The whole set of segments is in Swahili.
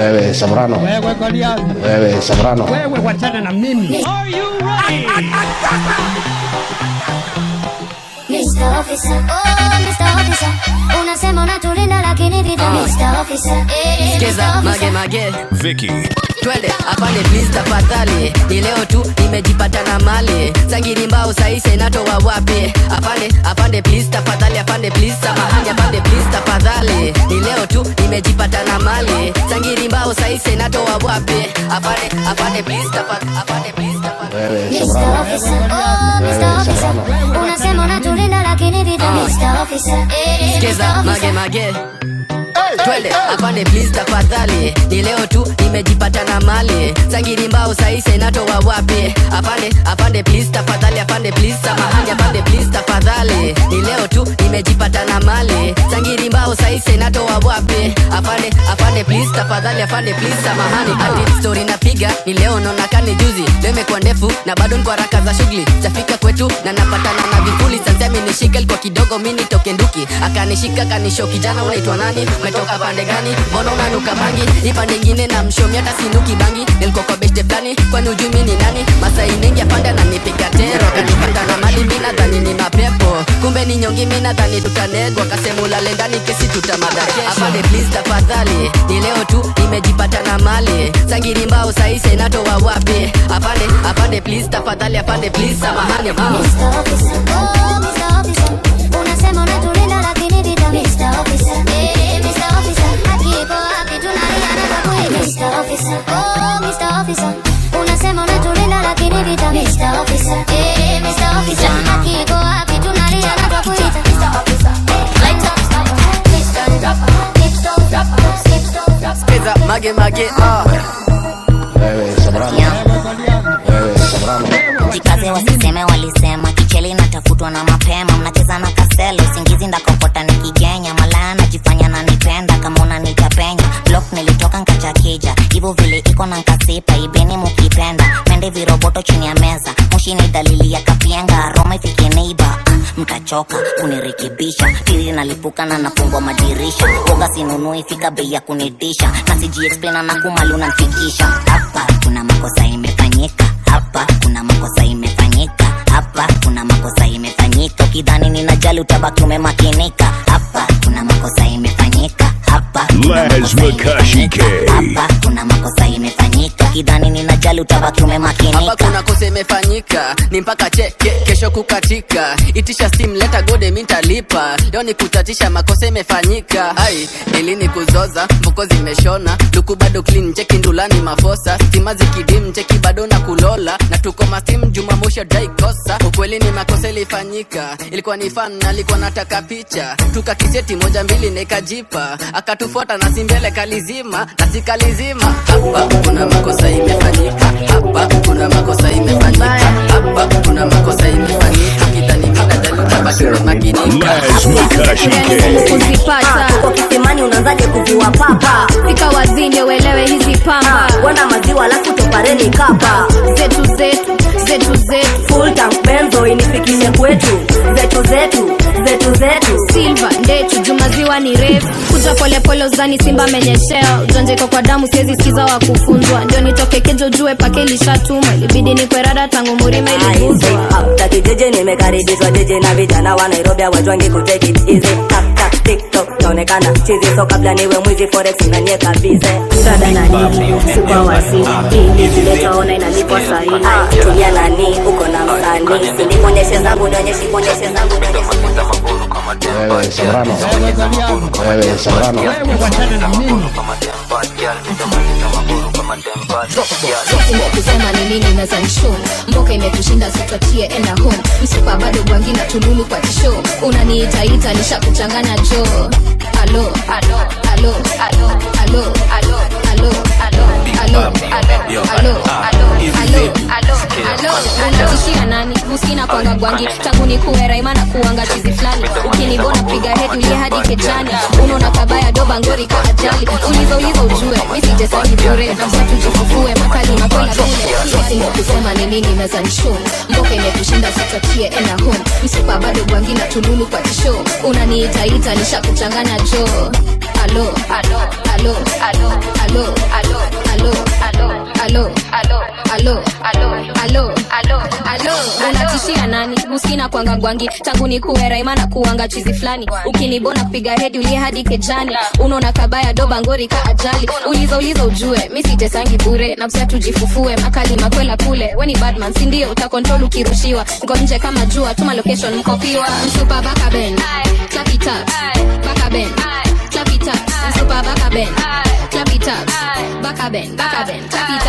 Wewe Soprano. Wewe Goliath. Wewe Soprano. Wewe wachana na mimi. Are you ready? Mr. Officer, oh Mr. Officer, unasema unatulinda lakini vita Mr. Officer, Skiza mage Vicky twende apande please tafadhali, ni leo tu nimejipata na mali sangiri mbao saise natoa wapi? Apande please tafadhali, apande please samahani, apande please tafadhali, ni leo tu nimejipata na mali sangiri mbao saise natoa wapi? Apande please tafadhali, apande please tafadhali. Mr. Officer, oh Mr. Officer, unasema unatulinda lakini vita Mr. Officer, Skiza mage twende apande please tafadhali, ni leo tu nimejipata na mali sangiri mbao saise natoa wapi? Apande please tafadhali, apande please samahani, apande please tafadhali, ni leo tu nimejipata na mali sangiri mbao saise natoa wapi? Apande please tafadhali, apande please samahani. Ati story napiga ni leo naona kani juzi, leo imekuwa ndefu na bado niko haraka za shughuli, chafika kwetu na napatana na vifuli sasa nishike kwa kidogo mimi nitoke nduki, akanishika kanisho kijana unaitwa nani? Umetoka pande gani? Mbona unanuka bangi? Ipande nyingine na mshomi hata sinuki bangi. Nilikuwa kwa beste flani kwani ujui mimi ni nani? Masai mengi apanda na nipika tero, kanipata na mali mimi nadhani ni mapepo, kumbe ni nyongi mimi nadhani tutanegwa, kasema ulale ndani kesi tutamada kesho. Apande please tafadhali, ni leo tu nimejipata na mali sangiri mbao saise natoa wapi? Apande please tafadhali, apande please samahani. Mr. Officer, oh Mr. Officer, unasema unatulinda lakini vita Mr. Officer, Mr. Officer, hakipo wapi tunaliana kwa kweli Mr. Officer, oh Mr. Officer, unasema unatulinda lakini vita Mr. Officer, Mr. Officer, hakipo wapi tunaliana kwa kweli Mr. Officer, light up Mr. Rapper, Skiza mage Wewe Soprano. Wewe Soprano. Jikaze wasiseme walisema kicheli natafutwa na mapema, mnacheza na kaselo usingizi ndakopota nikigenya, malaya najifanya na nipenda kama unanitapenya, block nilitoka nkachakija hivyo vile iko na nkasipa ibeni mukipenda, mende viroboto chini ya meza moshi ni dalili ya kapienga, Roma ifike neighbor mtachoka kunirekebisha, tiri nalipuka na nafungwa madirisha, boga sinunui fika bei ya kunidisha, na CG-explain na kumali unanifikisha, hapa kuna makosa imefanyika, hapa kuna makosa imefanyika, hapa kuna makosa imefanyika, ukidhani ninajali utabaki umemakinika, hapa kuna makosa imefanyika, hapa Les Makashike, hapa kuna makosa imefanyika, ukidhani ninajali utabaki umemakinika, hapa kuna kosa imefanyika ni mpaka cheke kesho kukatika, itisha steam leta gode mimi nitalipa, leo ni kutatisha makosa imefanyika, ai nilini kuzoza mfuko zimeshona luku bado clean cheki ndulani mafosa stima zikidim cheki bado na kulola na tuko mastim juma mosha dai kosa, ukweli ni makosa ilifanyika, ilikuwa ni fan alikuwa nataka picha tukakiseti moja mbili nikajipa, akatufuata na simbele kalizima na sikalizima, hapa kuna makosa imefanyika, hapa kuna makosa imefanyika, hapa kuna makosa imefanyika, kitani kada daluta baki makinika. Les Makashike, Kuzipata uko kisimani unaanzaje kuvua papa, fika wazini uelewe hizi pamba, wana maziwa alafu topareni kapa, zetu full tank benzo inifikishe kwetu, zetu silva ndetu jumaziwa ni refu, kuja pole uzani simba menyeshea, ujanjeko kwa damu siezi sikiza wa kufunzwa, ndio nitoke kejo jue pake lishatuma, ilibidi ni kwerada tangu murime iliguzwa, taki jeje nimekaribishwa jeje na vijana wa Nairobi wajwangi kutake it easy, tap TikTok naonekana chizi, so kabla niwe mwizi forex na nye kabisa, sada na nini super wasi hii zileta ona inalipwa sahihi, tulia nani uko na msanii, siniponyeshe zangu nionyeshe zangu Wewe Soprano. Wewe Soprano. Wewe wachana na mimi. Kusema ni nini na zanisho mboka imekushinda sitatie enda home, msipa bado gwangi na tululu kwa tisho, unaniita nisha kuchanganya jo, alo unatishia nani? Muskina kwanga gwangi tangu ni kuwe raima na kuanga chizi flani, ukinibona piga head ulie hadi kechani, unaona kabaya doba ngori kwa ajali, ulizo ujue misije sahi bure na msatu jifufue makali makwela dule, kusema ni nini meza nisho mboka imekushinda sitatie enda home, msipa bado gwangi na tululu kwa tisho, unaniita nisha kuchanganya jo, alo alo unatishia nani? Muskina kwanga gwangi tangu ni kuera imana kuanga chizi flani. Ukinibona kupiga hedi ulie hadi kejani. Unaona kabaya doba ngori ka ajali. Uliza ujue mi sitesangi bure. Na msia tujifufue makali makwela kule. Weni badman sindio utakontrol ukirushiwa. Nko nje kama jua tuma location mkopiwa. Msupa baka ben clap it up baka ben clap it up. Msupa baka ben clap it up baka ben clap it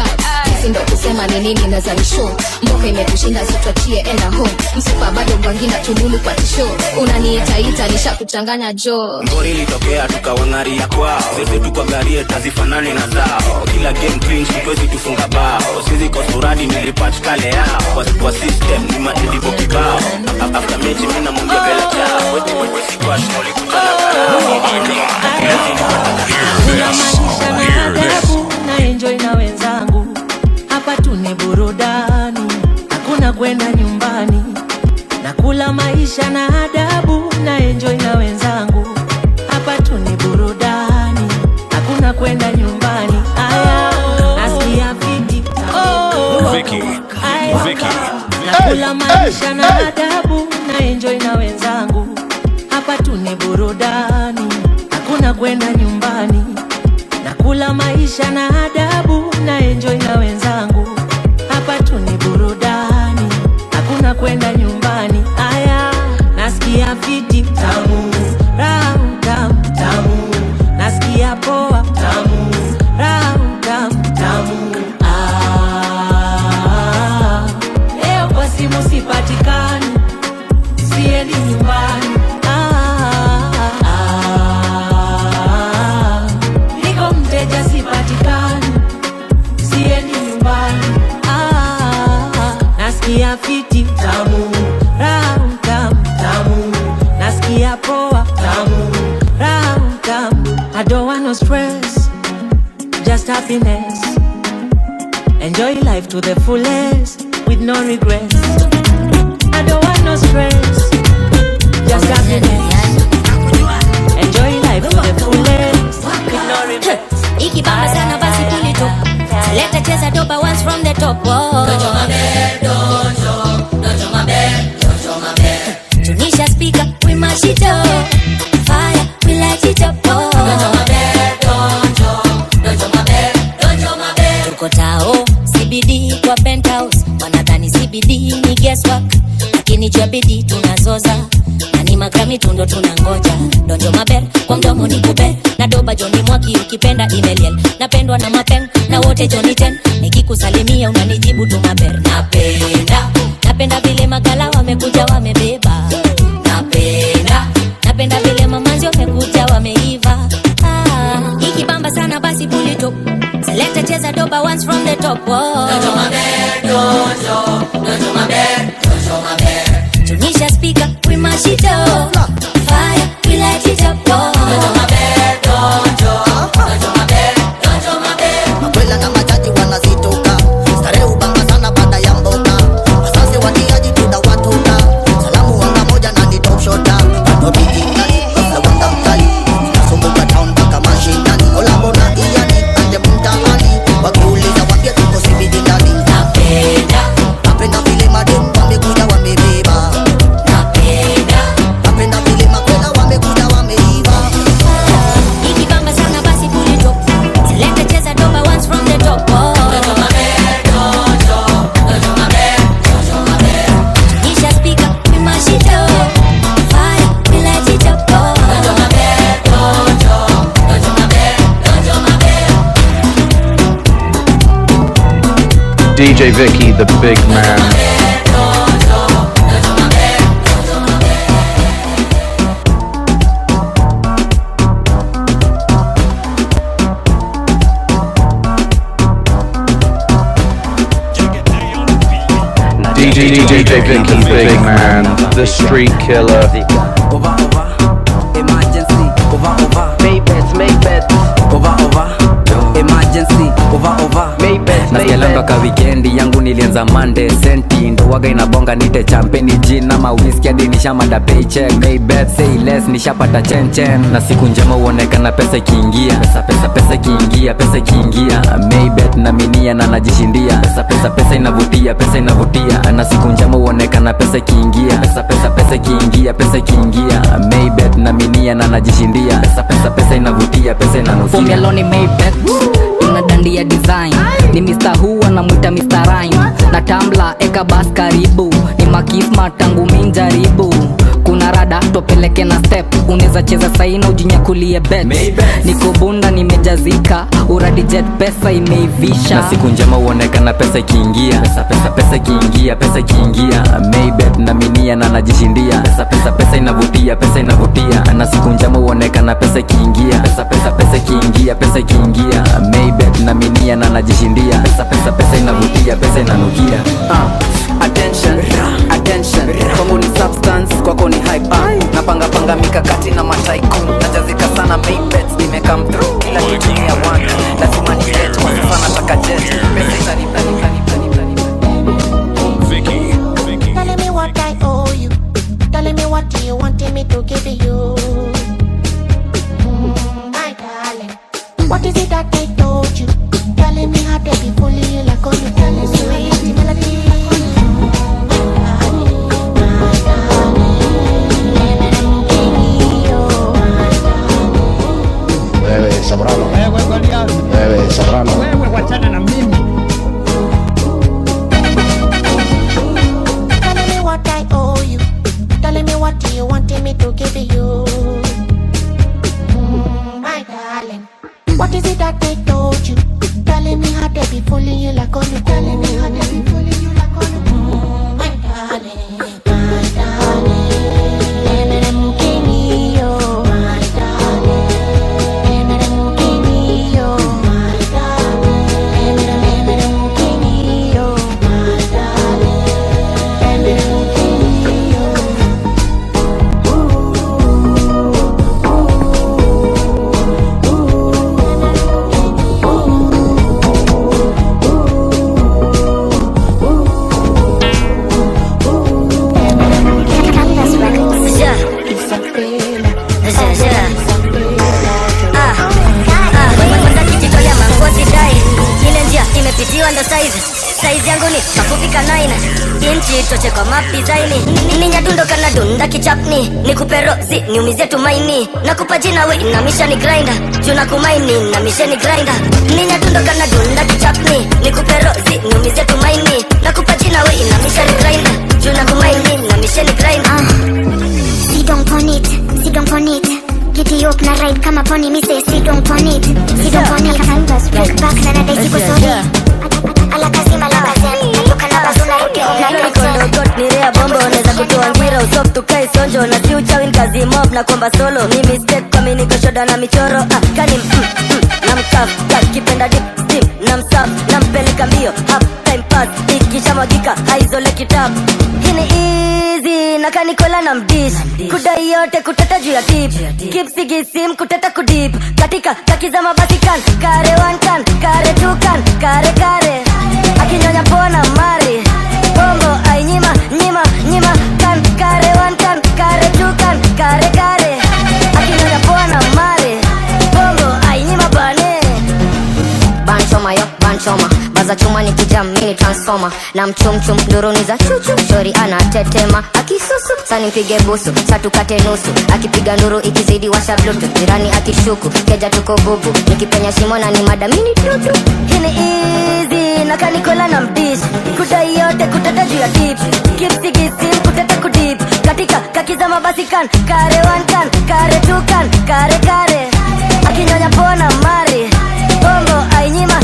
up. Sindo kusema ni nini na za show. Mboka imekushinda sitwachie enda home. Msupa bado mwangina tululu kwa tisho. Unaniita nisha kuchanganya jo. Ngori ilitokea tukawangaria kwao. Sisi tuko garie tazifanani na zao. Kila game clean siwezi tufunga bao. Sisi kwa suradi nilipatch kale yao. Kwa system ni matedipo kibao. After mechi mina mungia bela chao. Wezi kwa shnoli kutana karao. Oh my God, hear this, hear this. Na enjoy na wenzangu. Hapa tune burudani. Hakuna kwenda nyumbani. Nakula maisha na adabu. Na enjoy na wenzangu. Hapa tune burudani. Hakuna kwenda nyumbani. Aya, nasikia fiti. Vicky. Nakula maisha na adabu. Na enjoy na wenzangu. Hapa tune burudani. Hakuna kwenda nyumbani. Nakula maisha na adabu. Na enjoy na wenzangu. Hapa tune burudani. Hakuna kwenda nyumbani. Aya, nasikia fiti tamu. Rahu tamu. Nasikia poa tamu. Rahu tamu. Leo kwa simu sipatikani. Siendi nyumbani. Niko mteja sipatikani. Siendi nyumbani. Nasikia fiti tamu. Rahu tamu. Nasikia poa tamu. Rahu tamu. I don't want no stress, just happiness. Enjoy life to the fullest with no regrets. I don't want no stress, just happiness. Enjoy life to the fullest with no regrets. Ikibamba sana basi tulito. Select cheza doba once from the top. Dojo my bed. Tunisha speaker, we mash it up. Fire, we light it up. Dojo my bed. Tuko tao, CBD kwa penthouse. Wanadhani CBD ni guesswork. Lakini jua bidii tunazoza. Na ni magrami tundo tunangoja. Dojo my bed, kwa mdomo ni kube. Na doba Johnny Mwaki ukipenda email. Napendwa na mapeng, na wote Johnny 10. Nikikusalimia unanijibu tu maber. Napenda vile magala wamekuja wamebeba. Napenda vile mamanzi wamekuja wameiva. Ikibamba sana basi pull it up. Select cheza doba once from the top. Dojo my bed. Tunisha speaker, we mash it up. Fire, we light it up. Dojo my bed. Makwela na majaji wanazitoka. Starehe ubamba sana baada ya mboka. Wasase watiaji tutawatoka. Salamu wanga moja na ni top shota. Noti inani, wasa wanga mkali. Nasumbuka town mpaka mashinani. Olambo na iyani, ande mtaani. Wakiuliza wambia tuko sibidi ndani. Napenda vile madem wamekuja wamebeba. Napenda vile makwela wamekuja wameiva. Ikibamba sana basi pull it up. Select cheza doba once from the top. Dojo my bed. Tunisha speaker, we mash it up. Fire, we light it up. Dojo my bed. DJ Vicky, the big man. DJ Vicky, the big man, the street killer. Over, emergency. Over, Maybet. Over, emergency. Over, Nasikia mpaka weekendi yangu nilianza Monday senti ndo waga inabonga nite champagne gin ama whisky hadi nishamanda paycheck. Maybet say less nishapata chen. Na siku njema uonekana pesa ikiingia. Pesa ikiingia, pesa ikiingia. Maybet na minia na najishindia. Pesa inavutia, pesa inavutia. Na siku njema uonekana pesa ikiingia. Pesa ikiingia, pesa ikiingia. Maybet na minia na najishindia. Pesa inavutia, pesa inanukia. Formula ni Maybet tunadandia design. Ni Mr. Who anamuita Mr. Rhyme. Na Tumblr eka bas karibu. Ni makifma tangu minjaribu. Kuna rada topeleke na step. Uneza cheza saina ujinyakulie bet. Niko bunda nimejazika. Uradi jet pesa imeivisha. Na siku njema uonekana pesa ikiingia. Pesa ikiingia, pesa ikiingia. Maybet na minia na najishindia. Pesa inavutia, pesa inavutia. Na siku njema uonekana pesa ikiingia. Pesa ikiingia, pesa ikiingia. Maybet na minia na najishindia. Pesa inavutia, pesa inanukia. Attention, attention. Kwangu ni substance, kwako ni hype. Napanga mikakati na mataikun. Najazika sana Maybet, nime come through. Kila kitu ni ya one. Lazima ni get, kwa sasa nataka jet. Pesa itanipa. Telling me what I owe you. Telling me what you wanted me to give you. My darling, what is it that I told you? Telling me how to be fully like on you. Telling me sweet melody. Sobrano. Sobrano. Wewe wachana na mimi. Telling me what I owe you. Telling me what you wanted me to give you. My darling, what is it that I told you? Telling me how to be fooling you like on you. Telling me how to be fooling you like on you. My darling, my darling. Size yangu ni mafupi kanaina inchi toche kwa mapizaini. Ninya dundo kana dunda kichapni. Nikupe rozi niumizie tumaini. Nakupa jina we inamisha ni grinder. Juna kumaini inamisha ni grinder. Ninya dundo kana dunda kichapni. Nikupe rozi niumizie tumaini. Nakupa jina we inamisha ni grinder. Juna kumaini inamisha ni grinder. Sit down on it, sit down on it. Giddy up na ride kama pony. Me say sit down on it, sit down on it. Break back na nadai siku sorry. Alakazima lakazem Natoka na bazuna rudi Nalo ikondo ni rea bombo. Neza kutoa ngira usop tukai sonjo. Na si uchawin kazi mob na kwamba solo. Mimi step kwa mini koshoda na michoro. Kani na mkaf kipenda dip steam. Na msaf na mpeleka mbio. Half time pass ikisha mwagika haizole kitabu. Hini easy na kanikola na mdish. Kudai yote kutata juu ya tip. Keep sigi sim kutata kudip. Katika kakiza mabasi kan. Kare one kan, kare two kan, kare akinyonya pona mari. Bongo ay nyima kan. Kare one kan, kare two kan, kare akinyonya pona mari. Bongo ay nyima bane. Banchoma baza chuma ni kijam mini transformer. Na mchum nduruni za chuchu. Shori anatetema akisusu. Sani mpige busu, chatukate nusu. Akipiga nduru ikizidi washa bluetooth. Jirani akishuku, keja tuko bubu. Nikipenya shimo na ni madamini tutu. Hini easy na kanikola na mdish. Kudai yote kutata juu ya tip. Keep sigi sim kutata kudip. Katika kakiza mabasi kan. Kare one kan, kare two kan, kare akinyonya pona mari. Bongo ay nyima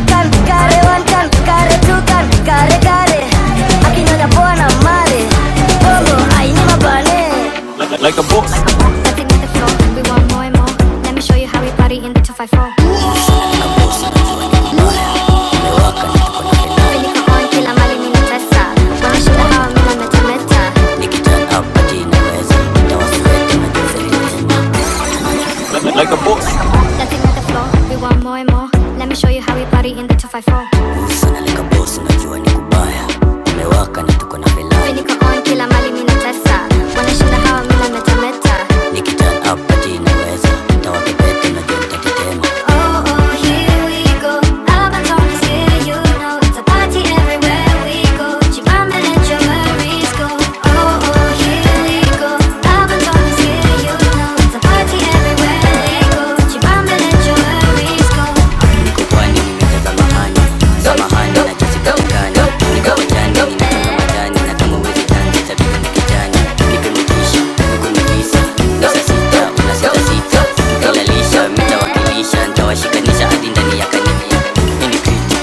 kan. Kare one kan, kare two kan, kare akinyonya pona mari. Bongo ay nyima bane. Like a boss. Nothing on the floor, we want more and more. Let me show you how we party in the 254. Niko on kila mali ninatesa. Wanashinda hawa mimi nametameta. Like a boss. Nothing on the floor, we want more and more. Let me show you how we party in the 254. Sana leka boss unajua ni kubaya. Umewaka na tuko na velai. Niko on kila mali mimi natesa. Wanashinda hawa mimi na metameta. Nikiturn up party inaweza. Tawapepete na jua nitakitema. Oh oh here we go. Alabama is here, you know it's a party everywhere we go. Chibamba let your worries go. Oh oh here we go. Alabama is here, you know it's a party everywhere we go. Chibamba let your worries go. Niko pwani nimecheza mahani. Samahani na kisi katikani. Niko majani ninataka majani. Na kama uwezi tanzi tabika ni kijani. Nipe mtisha, huku ni visa. Nasa sita, una sita sita. Ilalisha, mitawakilisha. Nitawashikanisha hadi ndani ya kanini. Ini kriti.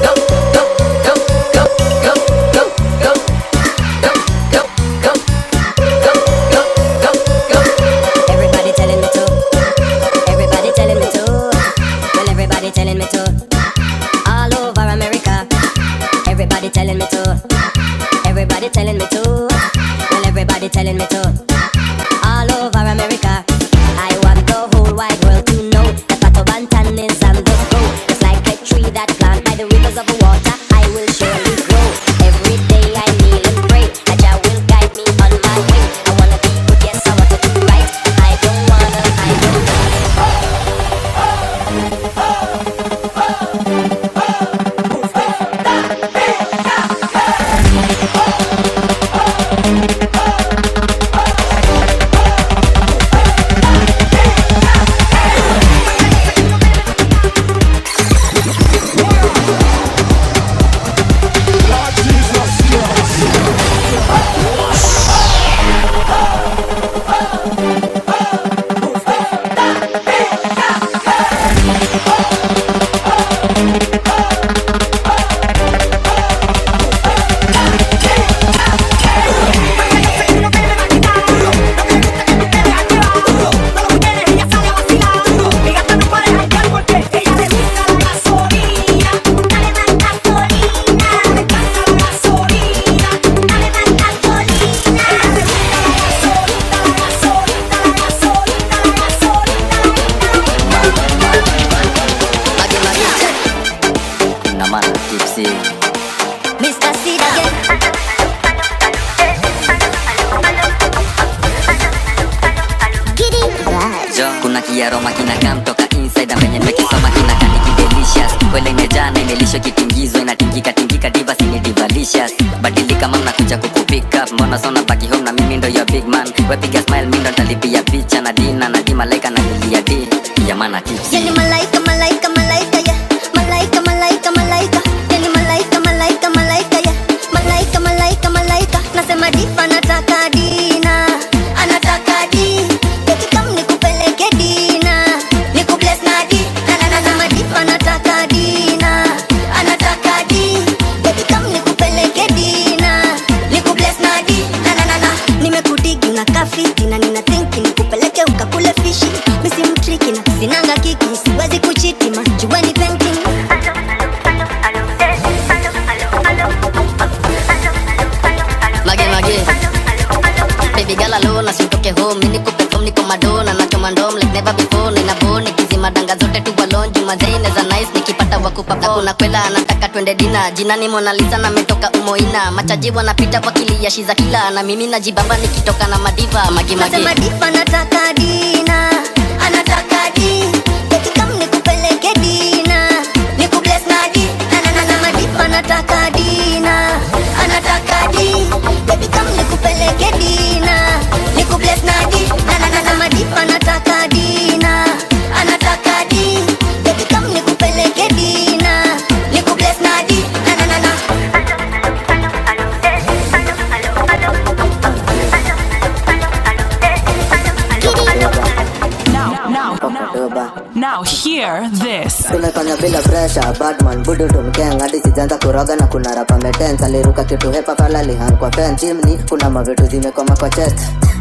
Go, go, go, go, go, go, go. Go, go, go, go, go, go, go. Everybody telling me to. Everybody telling me to. Well, everybody telling me to. All over America. Everybody telling me to. Everybody telling me to. Well, everybody telling me to. All over America. I want the whole wide world to know that Pato Bantan is on the go. Just like a tree that planted by the rivers of water, I will surely grow. Every day I kneel and pray that Jah will guide me on my way. I wanna be good, yes, I wanna do right. I don't wanna hide away. Na maana tipsy. Mr. Seed again. Jo, kuna kiaroma kinakaa mtoka inside venye nimekisoma kinakaa nikidelicious. Kwele imejaa na imelishwa kitingizwa inatingika tingika diva sini divalicious. Badilika mama nakuja kukupick up. Mbona sona baki home na mimi ndo your big man. Wepiga smile mimi ndo nitalipia picha na dina na di malaika na nilia di. Ya maana tipsy. Yani malaika, malaika, malaika, yeah. Malaika, malaika, malaika. Yani malaika, malaika, malaika, yeah. Malaika, malaika, malaika. Nasema difa anataka dina. Anataka di. Baby come nikupeleke dina. Nikubless na di. Nasema difa anataka dina. Anataka di. Baby come nikupeleke dina. Nikubless na di. Nimekudigi unakaa fiti na nina thinki nikupeleke ukakule fishi. Misi mtriki na sinanga kiki siwezi kuchiti majua ni painting. Mage mage. Baby girl alone asitoke home. Mimi nikupe form niko madona na kama ndom like never before. Nina boni kizima danga zote tu balonji mazaine za nice nikipata wakupa na kuna kwela anataka twende dina. Jina ni Mona Lisa na metoka umoina. Machaji wanapita kwa kilia shiza kila na mimi najibamba nikitoka na madiva mage mage. Nasema difa anataka dina. Anataka di. Baby come nikupeleke dina. Nikubless na di. Nasema difa anataka dina. Anataka di. Baby come nikupeleke dina. Nikubless na di. Nasema difa anataka dina. Anataka di. Baby come nikupeleke dina. Nikubless na di. Now hear this. Tumefanya bila pressure, Batman, budu tumkenga hadi sijaanza kuroga na kuna rapa metensa. Aliruka kitu hepa pala lihan kwa fence. Chimney, kuna mavitu zimekoma kwa chest.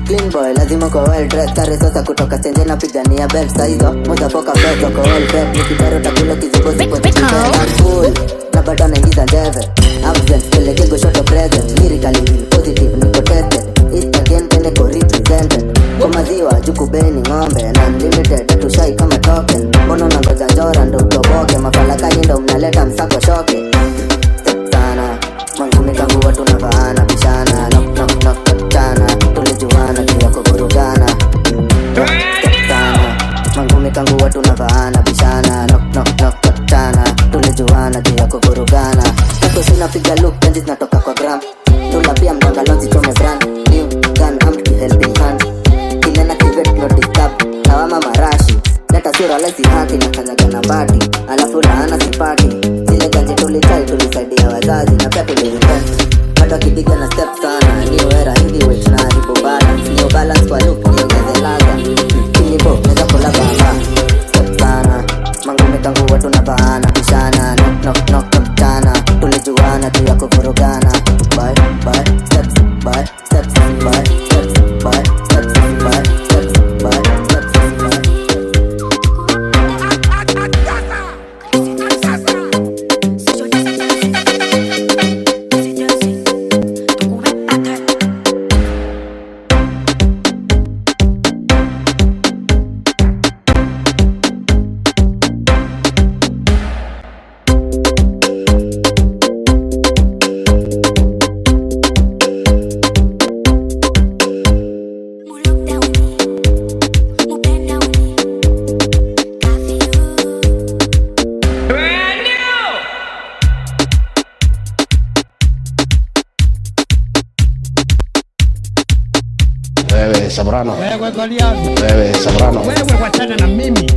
Clean boy, lazima kwa well dressed. Kare sasa kutoka stenje na pigania belt saizo. Moja poka peto kwa well fed. Nikipero takulo kizibo zipo cool. Na bado naingiza njeve. Absent, peleke go shot of present. Lyrically positive, niko tested. East again, kende ko represented. Kwa maziwa, juku beni ng'ombe. Na unlimited, tushai kama token. Mono na ngoja njora ndo na kanyaga na bati. Alafu laana sipati. Zile ganje tulisaidia wazazi na pia tulirepent. Bado kidiga na step sana. New era heavyweight na haribu balance. New balance kwa look niongeze laga. Kinibo neza kola baba. Step sana. Mangume tangu watu na bahana. Kishana knock tana. Tulijuana tu ya kuvurugana. Bye steps by steps by steps by steps by steps by steps by. Wewe Soprano. Wewe Goliath. Wewe Soprano. Wewe wachana na mimi.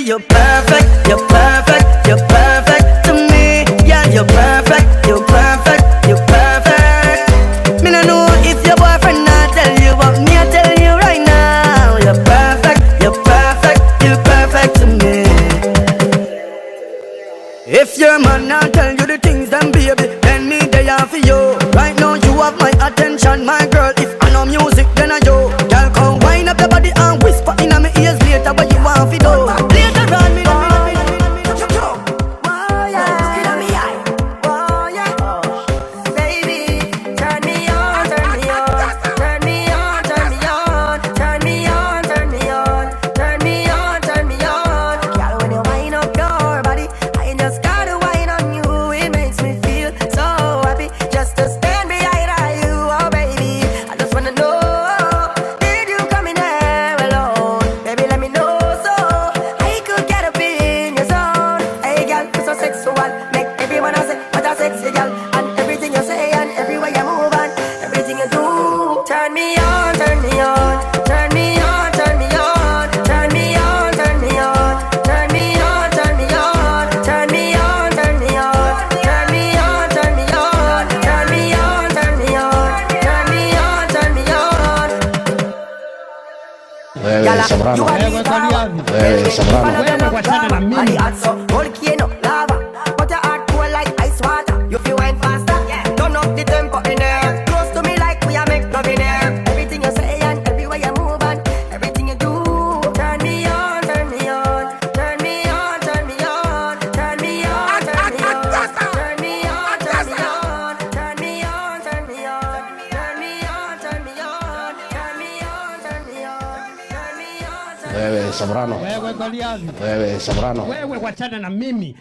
You're perfect, If your man not tell you the things, then baby, then me they are for you. Right now you have my attention, my girl. If I know music, then I do. Girl, come wind up your body and whisper in my ears later what you want for do. Later on, me Sobrano. Sobrano. Volcano, lava, but your heart cold like ice water. You feel wine faster, turn up the tempo in there. Close to me like we are make love in there. Everything you say and everywhere you move and everything you do. Turn me on, turn me on, turn me on, turn me on, turn me on, turn me on, turn me on, turn me on, turn me on, turn me on, turn me on, turn me on, turn me on, turn me on. Wewe Sobrano. Wewe Goliath. Wewe Sobrano. Wewe wachana na mimi.